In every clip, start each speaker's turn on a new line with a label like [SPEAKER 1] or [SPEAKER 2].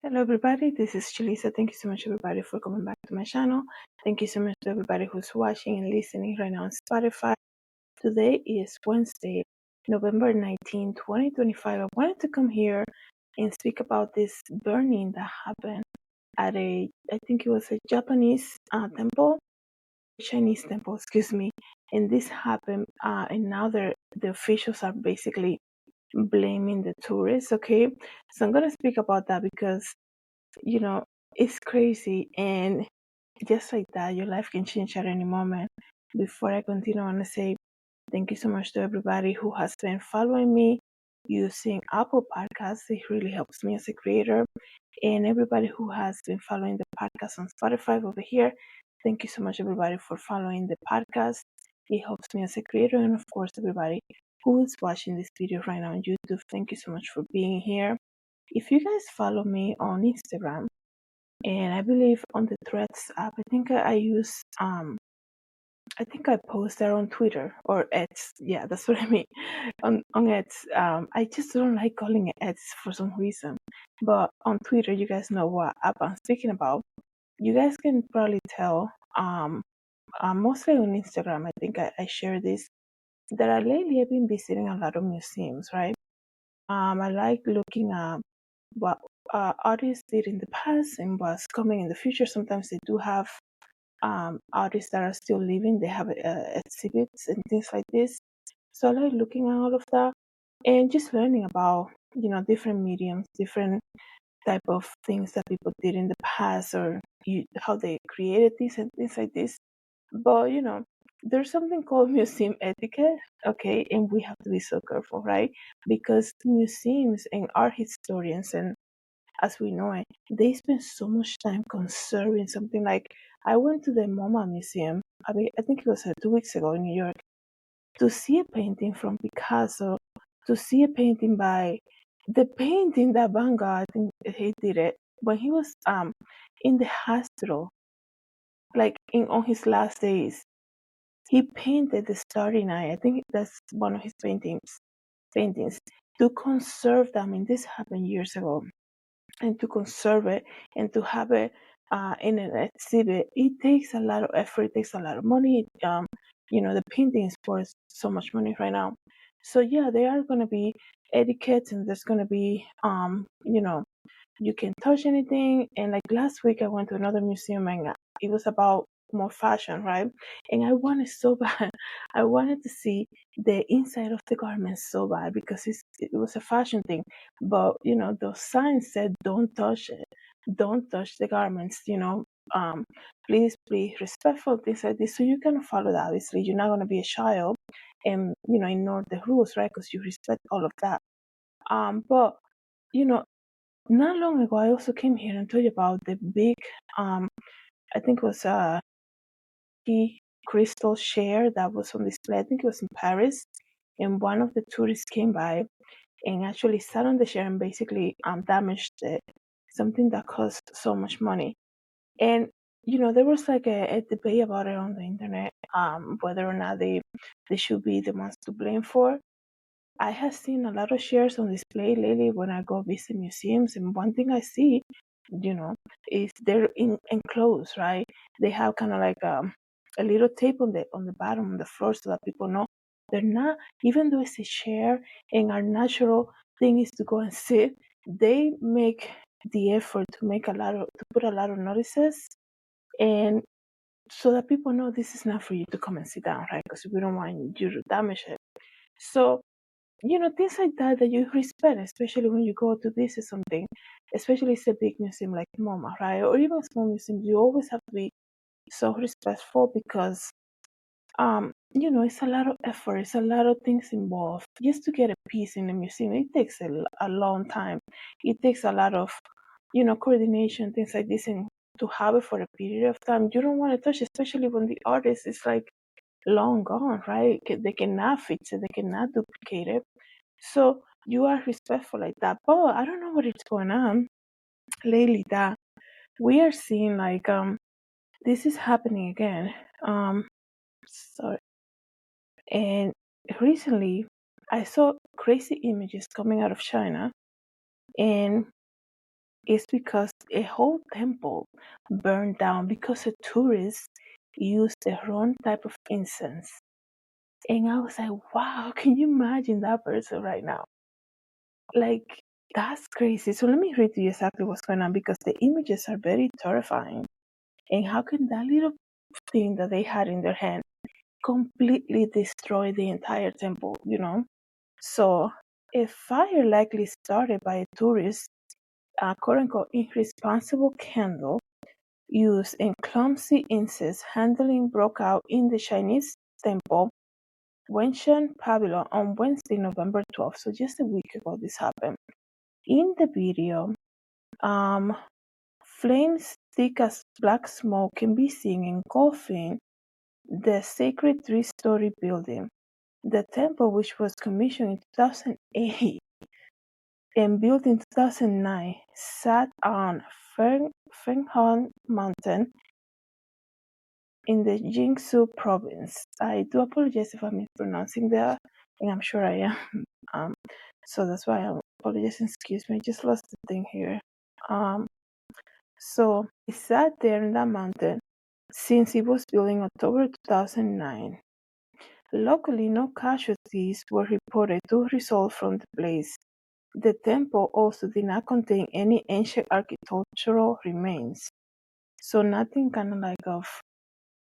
[SPEAKER 1] Hello everybody, this is Julissa. Thank you so much everybody for coming back to my channel. Thank you so much to everybody who's watching and listening right now on Spotify. Today is Wednesday, November 19, 2025. I wanted to come here and speak about this burning that happened at I think it was a Japanese temple, Chinese temple, excuse me. And this happened, and now the officials are basically blaming the tourists, okay? So I'm going to speak about that because you know, it's crazy. And just like that, your life can change at any moment. Before I continue, I want to say thank you so much to everybody who has been following me using Apple Podcasts. It really helps me as a creator. And everybody who has been following the podcast on Spotify over here, thank you so much, everybody, for following the podcast. It helps me as a creator. And of course, everybody who is watching this video right now on YouTube, thank you so much for being here. If you guys follow me on Instagram, and I believe on the Threads app, I think I use I think I post there on Twitter or X. Yeah, that's what I mean. On X, I just don't like calling it X for some reason. But on Twitter, you guys know what app I'm speaking about. You guys can probably tell. Mostly on Instagram, I think I share this. That lately I've been visiting a lot of museums, right? I like looking at what artists did in the past and what's coming in the future. Sometimes they do have artists that are still living. They have exhibits and things like this. So I like looking at all of that and just learning about different mediums, different type of things that people did in the past, or how they created these and things like this. But there's something called museum etiquette, okay, and we have to be so careful, right? Because museums and art historians, and as we know it, they spend so much time conserving something. Like I went to the MoMA Museum. I think it was 2 weeks ago in New York to see a painting from Picasso, to see a painting by the painting that Van Gogh, I think he did it when he was in the hospital, like on his last days. He painted the Starry Night. I think that's one of his paintings to conserve them. And this happened years ago. And to conserve it and to have it in an exhibit, it takes a lot of effort. It takes a lot of money. The painting is worth so much money right now. So yeah, there are gonna be etiquettes, and there's gonna be you can touch anything. And like last week, I went to another museum, and it was about more fashion, right? And I wanted so bad. I wanted to see the inside of the garments so bad because it was a fashion thing. But those signs said, "Don't touch it. Don't touch the garments." Please be respectful. Things like this. So you can follow that. Obviously, you're not gonna be a child and ignore the rules, right? Because you respect all of that. But you know not long ago, I also came here and told you about the big, I think it was a key crystal share that was on display. I think it was in Paris, and one of the tourists came by and actually sat on the share and basically damaged it, something that cost so much money. And there was like a debate about it on the internet, whether or not they should be the ones to blame for. I have seen a lot of shares on display lately when I go visit museums, and one thing I see, is they're enclosed, right? They have kind of like a little tape on the bottom of the floor so that people know they're not. Even though it's a chair, and our natural thing is to go and sit, they make the effort to put a lot of notices, and so that people know this is not for you to come and sit down, right? Because we don't want you to damage it. So things like that you respect, especially when you go to visit something, especially it's a big museum like MoMA, right? Or even small museums, you always have to be so respectful because, it's a lot of effort, it's a lot of things involved. Just to get a piece in a museum, it takes a long time. It takes a lot of, coordination, things like this, and to have it for a period of time, you don't want to touch, especially when the artist is like long gone, right? They cannot fix it, they cannot duplicate it. So you are respectful like that. But I don't know what is going on lately that we are seeing like this is happening again. Sorry. And recently I saw crazy images coming out of China, and is because a whole temple burned down because a tourist used the wrong type of incense. And I was like, wow, can you imagine that person right now? Like, that's crazy. So let me read to you exactly what's going on, because the images are very terrifying. And how can that little thing that they had in their hand completely destroy the entire temple, So a fire likely started by a tourist, quote unquote, irresponsible candle used in clumsy incense handling broke out in the Chinese temple Wenshan, Babylon on Wednesday, November 12th. So just a week ago this happened. In the video, flames thick as black smoke can be seen engulfing the sacred three-story building. The temple, which was commissioned in 2008 and built in 2009, sat on Fenghon Mountain in the Jiangsu province. I do apologize if I'm mispronouncing that, and I'm sure I am. So that's why I apologize. Excuse me, I just lost the thing here. So it sat there in that mountain since it was built in October 2009. Luckily, no casualties were reported to result from the blaze. The temple also did not contain any ancient architectural remains, so nothing kind of like of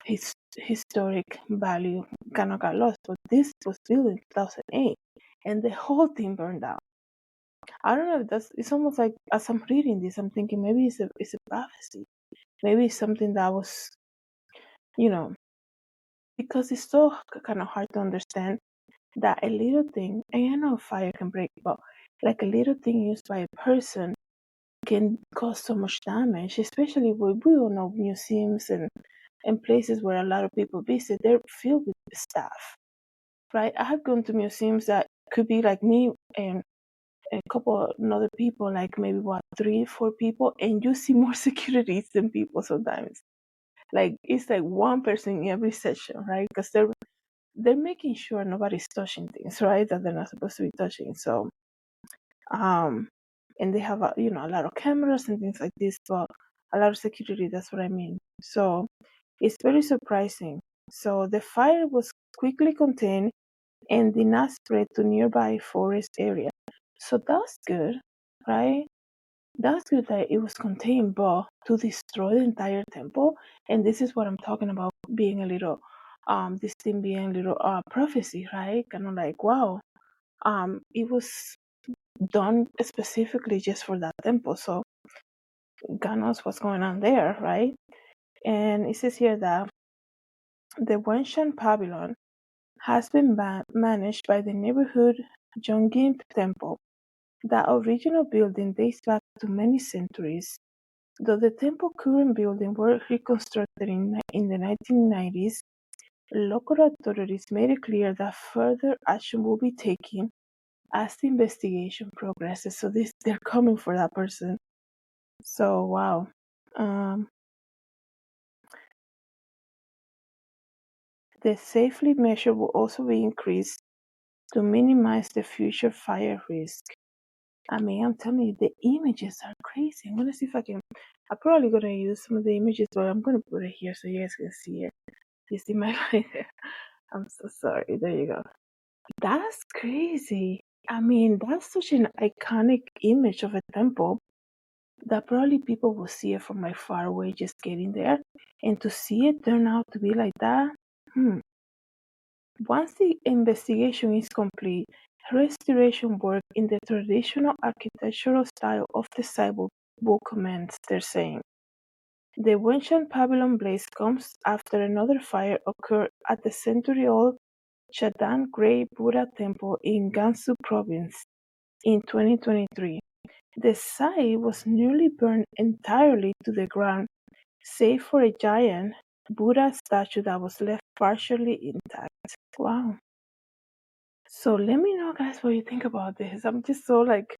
[SPEAKER 1] historic value kind of got lost. But this was built in 2008, and the whole thing burned down. I don't know if it's almost like, as I'm reading this, I'm thinking maybe it's a prophecy. Maybe it's something that was, because it's so kind of hard to understand that a little thing, and I know fire can break, but like a little thing used by a person can cause so much damage, especially when we all know museums and places where a lot of people visit, they're filled with stuff, right? I have gone to museums that could be like me and a couple of other people, like maybe 3, 4 people, and you see more securities than people sometimes. Like it's like one person in every session, right? Because they're making sure nobody's touching things, right? That they're not supposed to be touching. So, and they have a lot of cameras and things like this, but a lot of security. That's what I mean. So it's very surprising. So the fire was quickly contained and did not spread to nearby forest area. So that's good, right? That's good that it was contained, but to destroy the entire temple, and this is what I'm talking about, being a little, this thing being a little prophecy, right? Kind of like, wow, it was done specifically just for that temple. So God knows what's going on there, right? And it says here that the Wenshan Pavilion has been managed by the neighborhood Jongjin Temple. The original building dates back to many centuries. Though the temple current building were reconstructed in the 1990s, local authorities made it clear that further action will be taken as the investigation progresses. So they're coming for that person. So wow. The safety measure will also be increased to minimize the future fire risk. I mean, I'm telling you, the images are crazy. I'm gonna see if I'm probably gonna use some of the images, but I'm gonna put it here so you guys can see it. You see my line there? I'm so sorry. There you go. That's crazy. I mean, that's such an iconic image of a temple that probably people will see it from like far away just getting there. And to see it turn out to be like that, Once the investigation is complete, restoration work in the traditional architectural style of the site will commence, they're saying. The Wenshan Pavilion blaze comes after another fire occurred at the century-old Chadan Grey Buddha Temple in Gansu Province in 2023. The site was nearly burned entirely to the ground, save for a giant Buddha statue that was left partially intact. Wow. So let me know, guys, what you think about this. I'm just so like,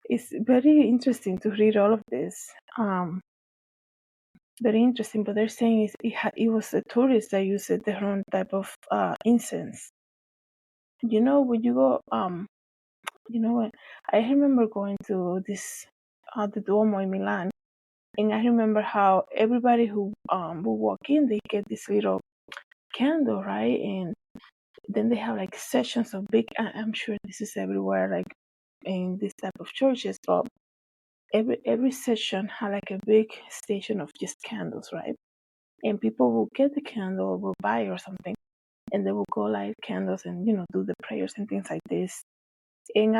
[SPEAKER 1] it's very interesting to read all of this. Very interesting. But they're saying it was a tourist that used the wrong type of incense. When you go, you know what? I remember going to this the Duomo in Milan. And I remember how everybody who will walk in, they get this little candle, right? And then they have like sessions of big. I'm sure this is everywhere, like in this type of churches, but every session had like a big station of just candles, right? And people will get the candle, will buy or something, and they will go light candles and do the prayers and things like this. And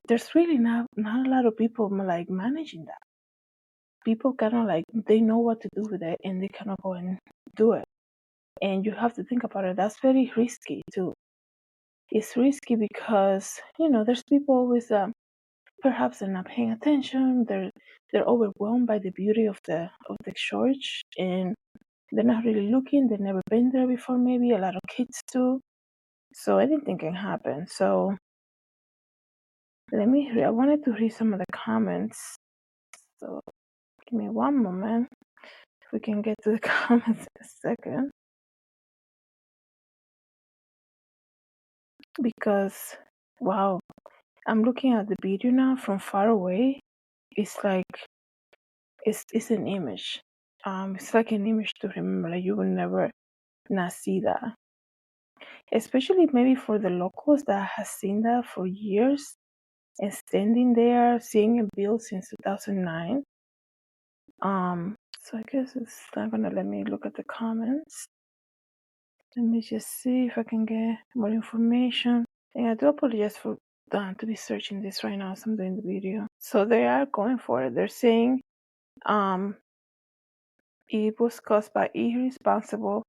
[SPEAKER 1] there's really not a lot of people like managing that. People kind of like they know what to do with it, and they kind of go and do it. And you have to think about it. That's very risky too. It's risky because there's people always perhaps they're not paying attention. They're overwhelmed by the beauty of the church, and they're not really looking. They've never been there before. Maybe a lot of kids too. So anything can happen. So I wanted to read some of the comments. So give me one moment. If we can get to the comments in a second. Because, wow, I'm looking at the video now from far away. It's like, it's an image. It's like an image to remember. Like you will never not see that. Especially maybe for the locals that has seen that for years and standing there, seeing it built since 2009. So I guess it's not gonna let me look at the comments. Let me just see if I can get more information. And I do apologize for to be searching this right now as I'm doing the video. So they are going for it. They're saying it was caused by irresponsible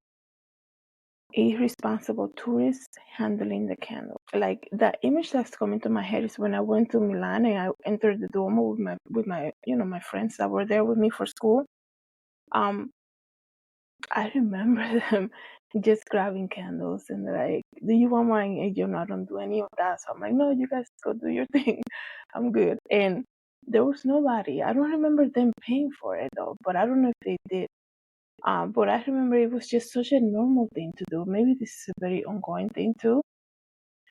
[SPEAKER 1] tourists handling the candle. Like the image that's coming to my head is when I went to Milan and I entered the Duomo with my my friends that were there with me for school. I remember them just grabbing candles and they're like, "Do you want mine?" And I don't do any of that. So I'm like, "No, you guys go do your thing. I'm good." And there was nobody. I don't remember them paying for it though, but I don't know if they did. But I remember it was just such a normal thing to do. Maybe this is a very ongoing thing too.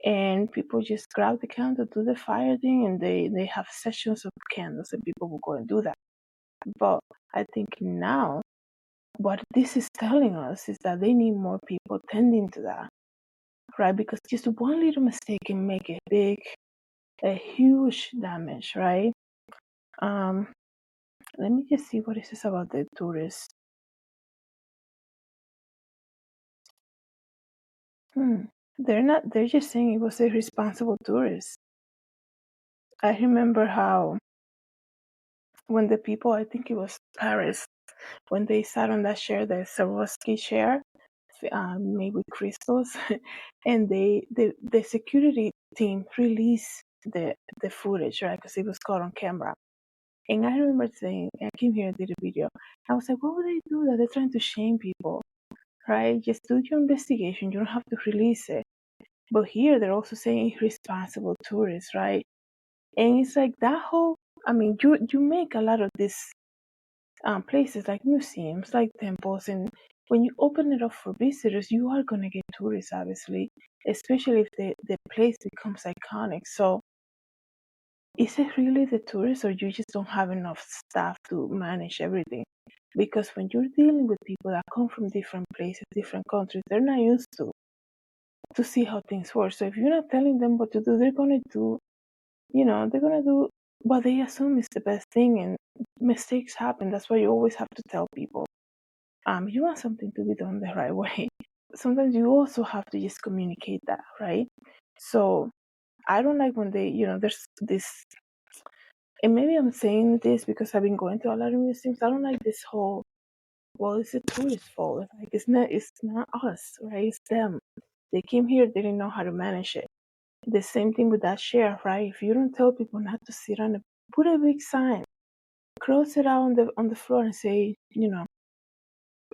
[SPEAKER 1] And people just grab the candle, do the fire thing, and they have sessions of candles, and people will go and do that. But I think now what this is telling us is that they need more people tending to that, right? Because just one little mistake can make a huge damage, right? Let me just see what it says about the tourists. They're just saying it was a responsible tourist. I remember how when the people, I think it was Paris, when they sat on that chair, the Swarovski chair, made with crystals, and the security team released the footage, right? Because it was caught on camera. And I remember saying, I came here and did a video. I was like, what would they do that? They're trying to shame people, right? Just do your investigation. You don't have to release it. But here they're also saying irresponsible tourists, right? And it's like that whole, I mean, you make a lot of these places like museums, like temples, and when you open it up for visitors, you are going to get tourists, obviously, especially if the place becomes iconic. So is it really the tourists, or you just don't have enough staff to manage everything? Because when you're dealing with people that come from different places, different countries, they're not used to see how things work. So if you're not telling them what to do, they're going to do, they're going to do what they assume is the best thing, and mistakes happen. That's why you always have to tell people. You want something to be done the right way. Sometimes you also have to just communicate that, right? So I don't like when they, there's this, and maybe I'm saying this because I've been going to a lot of museums. I don't like this whole, well, it's a tourist fault. It's not us, right? It's them. They came here, they didn't know how to manage it. The same thing with that chair, right? If you don't tell people not to sit on it, put a big sign, cross it out on the floor and say,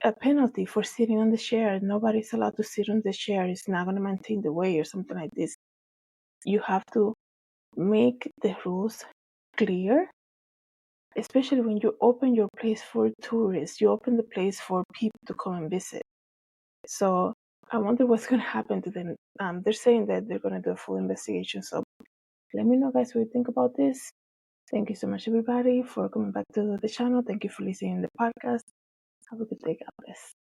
[SPEAKER 1] a penalty for sitting on the chair. Nobody's allowed to sit on the chair. It's not going to maintain the way or something like this. You have to make the rules clear, especially when you open your place for tourists. You open the place for people to come and visit. So I wonder what's going to happen to them. They're saying that they're going to do a full investigation. So let me know, guys, what you think about this. Thank you so much, everybody, for coming back to the channel. Thank you for listening to the podcast. Have a good day. God bless.